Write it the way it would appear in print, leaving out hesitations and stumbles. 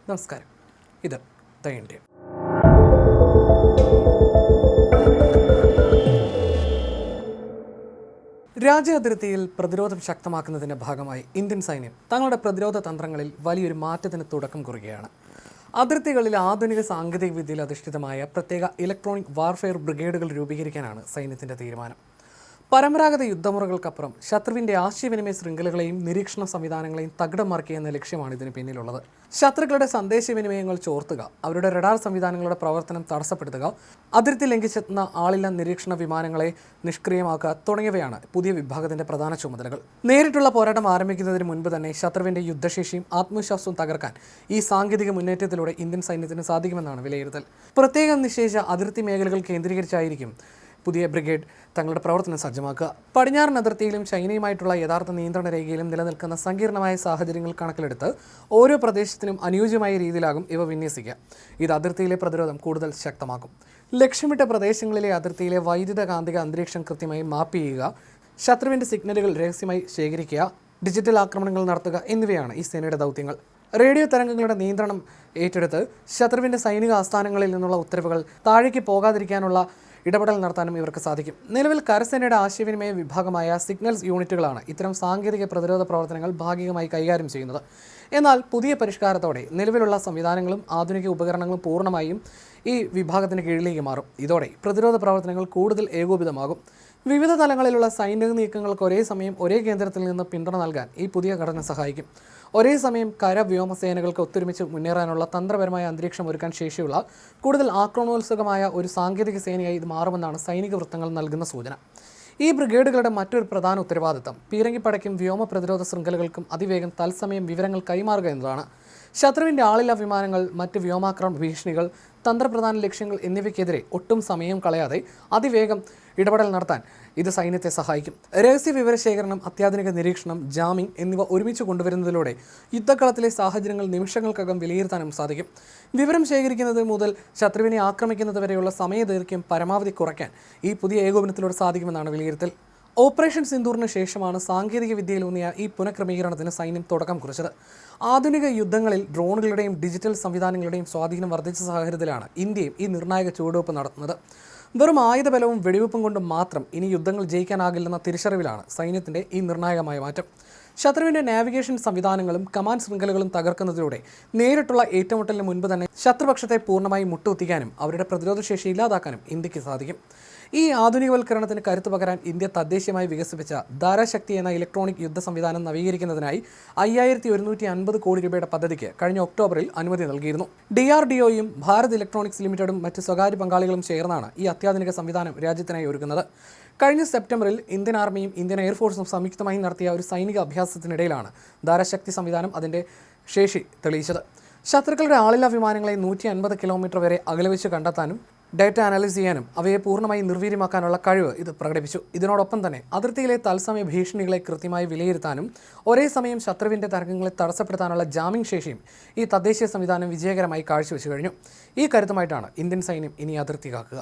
നമസ്കാരം. ഇത് the Indian. രാജ്യാതിർത്തിയിൽ പ്രതിരോധം ശക്തമാക്കുന്നതിൻ്റെ ഭാഗമായി ഇന്ത്യൻ സൈന്യം തങ്ങളുടെ പ്രതിരോധ തന്ത്രങ്ങളിൽ വലിയൊരു മാറ്റത്തിന് തുടക്കം കുറിക്കുകയാണ്. അതിർത്തികളിൽ ആധുനിക സാങ്കേതിക വിദ്യയിൽ അധിഷ്ഠിതമായ പ്രത്യേക ഇലക്ട്രോണിക് വാർഫെയർ ബ്രിഗേഡുകൾ രൂപീകരിക്കാനാണ് സൈന്യത്തിൻ്റെ തീരുമാനം. പരമ്പരാഗത യുദ്ധമുറകൾക്കപ്പുറം ശത്രുവിൻ്റെ ആശയവിനിമയ ശൃംഖലകളെയും നിരീക്ഷണ സംവിധാനങ്ങളെയും തകിടം മറിക്കുക എന്ന ലക്ഷ്യമാണ് ഇതിന് പിന്നിലുള്ളത്. ശത്രുക്കളുടെ സന്ദേശവിനിമയങ്ങൾ ചോർത്തുക, അവരുടെ റഡാർ സംവിധാനങ്ങളുടെ പ്രവർത്തനം തടസ്സപ്പെടുത്തുക, അതിർത്തി ലംഘിച്ചെത്തുന്ന ആളില്ലാ നിരീക്ഷണ വിമാനങ്ങളെ നിഷ്ക്രിയമാക്കുക തുടങ്ങിയവയാണ് പുതിയ വിഭാഗത്തിന്റെ പ്രധാന ചുമതലകൾ. നേരിട്ടുള്ള പോരാട്ടം ആരംഭിക്കുന്നതിന് മുൻപ് തന്നെ ശത്രുവിന്റെ യുദ്ധശേഷിയും ആത്മവിശ്വാസവും തകർക്കാൻ ഈ സാങ്കേതിക മുന്നേറ്റത്തിലൂടെ ഇന്ത്യൻ സൈന്യത്തിന് സാധിക്കുമെന്നാണ് വിലയിരുത്തൽ. പ്രത്യേകം നിശ്ചയിച്ച അതിർത്തി മേഖലകൾ കേന്ദ്രീകരിച്ചായിരിക്കും പുതിയ ബ്രിഗേഡ് തങ്ങളുടെ പ്രവർത്തനം സജ്ജമാക്കുക. പടിഞ്ഞാറൻ അതിർത്തിയിലും ചൈനയുമായിട്ടുള്ള യഥാർത്ഥ നിയന്ത്രണ രേഖയിലും നിലനിൽക്കുന്ന സങ്കീർണമായ സാഹചര്യങ്ങൾ കണക്കിലെടുത്ത് ഓരോ പ്രദേശത്തിനും അനുയോജ്യമായ രീതിയിലാകും ഇവ വിന്യസിക്കുക. ഇത് അതിർത്തിയിലെ പ്രതിരോധം കൂടുതൽ ശക്തമാക്കും. ലക്ഷ്യമിട്ട പ്രദേശങ്ങളിലെ അതിർത്തിയിലെ വൈദ്യുത കാന്തിക അന്തരീക്ഷം കൃത്യമായി മാപ്പ് ചെയ്യുക, ശത്രുവിൻ്റെ സിഗ്നലുകൾ രഹസ്യമായി ശേഖരിക്കുക, ഡിജിറ്റൽ ആക്രമണങ്ങൾ നടത്തുക എന്നിവയാണ് ഈ സേനയുടെ ദൗത്യങ്ങൾ. റേഡിയോ തരംഗങ്ങളുടെ നിയന്ത്രണം ഏറ്റെടുത്ത് ശത്രുവിൻ്റെ സൈനിക ആസ്ഥാനങ്ങളിൽ നിന്നുള്ള ഉത്തരവുകൾ താഴേക്ക് പോകാതിരിക്കാനുള്ള ഇടപെടൽ നടത്താനും ഇവർക്ക് സാധിക്കും. നിലവിൽ കരസേനയുടെ ആശയവിനിമയ വിഭാഗമായ സിഗ്നൽസ് യൂണിറ്റുകളാണ് ഇത്തരം സാങ്കേതിക പ്രതിരോധ പ്രവർത്തനങ്ങൾ ഭാഗികമായി കൈകാര്യം ചെയ്യുന്നത്. എന്നാൽ പുതിയ പരിഷ്കാരത്തോടെ നിലവിലുള്ള സംവിധാനങ്ങളും ആധുനിക ഉപകരണങ്ങളും പൂർണ്ണമായും ഈ വിഭാഗത്തിന് കീഴിലേക്ക് മാറും. ഇതോടെ പ്രതിരോധ പ്രവർത്തനങ്ങൾ കൂടുതൽ ഏകോപിതമാകും. വിവിധ തലങ്ങളിലുള്ള സൈനിക നീക്കങ്ങൾക്ക് ഒരേ സമയം ഒരേ കേന്ദ്രത്തിൽ നിന്ന് പിന്തുണ നൽകാൻ ഈ പുതിയ ഘടന സഹായിക്കും. ഒരേ സമയം കര വ്യോമസേനകൾക്ക് ഒത്തൊരുമിച്ച് മുന്നേറാനുള്ള തന്ത്രപരമായ അന്തരീക്ഷം ഒരുക്കാൻ ശേഷിയുള്ള കൂടുതൽ ആക്രമണോത്സുകമായ ഒരു സാങ്കേതിക സേനയായി ഇത് മാറുമെന്നാണ് സൈനിക വൃത്തങ്ങൾ നൽകുന്ന സൂചന. ഈ ബ്രിഗേഡുകളുടെ മറ്റൊരു പ്രധാന ഉത്തരവാദിത്തം പീരങ്കിപ്പടയ്ക്കും വ്യോമ പ്രതിരോധ ശൃംഖലകൾക്കും അതിവേഗം തത്സമയം വിവരങ്ങൾ കൈമാറുക എന്നതാണ്. ശത്രുവിൻ്റെ ആളില്ലാ വിമാനങ്ങൾ, മറ്റ് വ്യോമാക്രമണ ഭീഷണികൾ, തന്ത്രപ്രധാന ലക്ഷ്യങ്ങൾ എന്നിവയ്ക്കെതിരെ ഒട്ടും സമയം കളയാതെ അതിവേഗം ഇടപെടൽ നടത്താൻ ഇത് സൈന്യത്തെ സഹായിക്കും. രഹസ്യ വിവരശേഖരണം, അത്യാധുനിക നിരീക്ഷണം, ജാമിംഗ് എന്നിവ ഒരുമിച്ച് കൊണ്ടുവരുന്നതിലൂടെ യുദ്ധക്കളത്തിലെ സാഹചര്യങ്ങൾ നിമിഷങ്ങൾക്കകം വിലയിരുത്താനും സാധിക്കും. വിവരം ശേഖരിക്കുന്നത് മുതൽ ശത്രുവിനെ ആക്രമിക്കുന്നത് വരെയുള്ള സമയദൈർഘ്യം പരമാവധി കുറയ്ക്കാൻ ഈ പുതിയ ഏകോപനത്തിലൂടെ സാധിക്കുമെന്നാണ് വിലയിരുത്തൽ. ഓപ്പറേഷൻ സിന്ദൂറിന് ശേഷമാണ് സാങ്കേതിക വിദ്യയിലൂന്നിയ ഈ പുനഃക്രമീകരണത്തിന് സൈന്യം തുടക്കം കുറിച്ചത്. ആധുനിക യുദ്ധങ്ങളിൽ ഡ്രോണുകളുടെയും ഡിജിറ്റൽ സംവിധാനങ്ങളുടെയും സ്വാധീനം വർദ്ധിച്ച സാഹചര്യത്തിലാണ് ഇന്ത്യയും ഈ നിർണായക ചുവടുവെപ്പ് നടത്തുന്നത്. വെറും ആയുധബലവും വെടിവെപ്പും കൊണ്ട് മാത്രം ഇനി യുദ്ധങ്ങൾ ജയിക്കാനാകില്ലെന്ന തിരിച്ചറിവിലാണ് സൈന്യത്തിൻ്റെ ഈ നിർണായകമായ മാറ്റം. ശത്രുവിൻ്റെ നാവിഗേഷൻ സംവിധാനങ്ങളും കമാൻഡ് ശൃംഖലകളും തകർക്കുന്നതിലൂടെ നേരിട്ടുള്ള ഏറ്റുമുട്ടലിന് മുൻപ് തന്നെ ശത്രുപക്ഷത്തെ പൂർണ്ണമായി മുട്ടുകുത്തിക്കാനും അവരുടെ പ്രതിരോധശേഷി ഇല്ലാതാക്കാനും ഇന്ത്യക്ക് സാധിക്കും. ഈ ആധുനികവൽക്കരണത്തിന് കരുത്തു പകരാൻ ഇന്ത്യ തദ്ദേശീയമായി വികസിപ്പിച്ച ധാരാശക്തി എന്ന ഇലക്ട്രോണിക് യുദ്ധ സംവിധാനം നവീകരിക്കുന്നതിനായി 5150 കോടി രൂപയുടെ പദ്ധതിക്ക് കഴിഞ്ഞ ഒക്ടോബറിൽ അനുമതി നൽകിയിരുന്നു. DRDOയും ഭാരത് ഇലക്ട്രോണിക്സ് ലിമിറ്റഡും മറ്റ് സ്വകാര്യ പങ്കാളികളും ചേർന്നാണ് ഈ അത്യാധുനിക സംവിധാനം രാജ്യത്തിനായി ഒരുക്കുന്നത്. കഴിഞ്ഞ സെപ്റ്റംബറിൽ ഇന്ത്യൻ ആർമിയും ഇന്ത്യൻ എയർഫോഴ്സും സംയുക്തമായി നടത്തിയ ഒരു സൈനിക അഭ്യാസത്തിനിടയിലാണ് ധാരാശക്തി സംവിധാനം അതിൻ്റെ ശേഷി തെളിയിച്ചത്. ശത്രുക്കളുടെ ആളില്ലാ വിമാനങ്ങളെ 150 കിലോമീറ്റർ വരെ അകലെ വെച്ച് കണ്ടെത്താനും ഡാറ്റ അനലൈസ് ചെയ്യാനും അവയെ പൂർണ്ണമായി നിർവീര്യമാക്കാനുള്ള കഴിവ് ഇത് പ്രകടിപ്പിച്ചു. ഇതിനോടൊപ്പം തന്നെ അതിർത്തിയിലെ തത്സമയ ഭീഷണികളെ കൃത്യമായി വിലയിരുത്താനും ഒരേ സമയം ശത്രുവിൻ്റെ തരംഗങ്ങളെ തടസ്സപ്പെടുത്താനുള്ള ജാമിംഗ് ശേഷിയും ഈ തദ്ദേശീയ സംവിധാനം വിജയകരമായി കാഴ്ചവെച്ചു കഴിഞ്ഞു. ഈ കരുത്തുമായിട്ടാണ് ഇന്ത്യൻ സൈന്യം ഇനി അതിർത്തി കാക്കുക.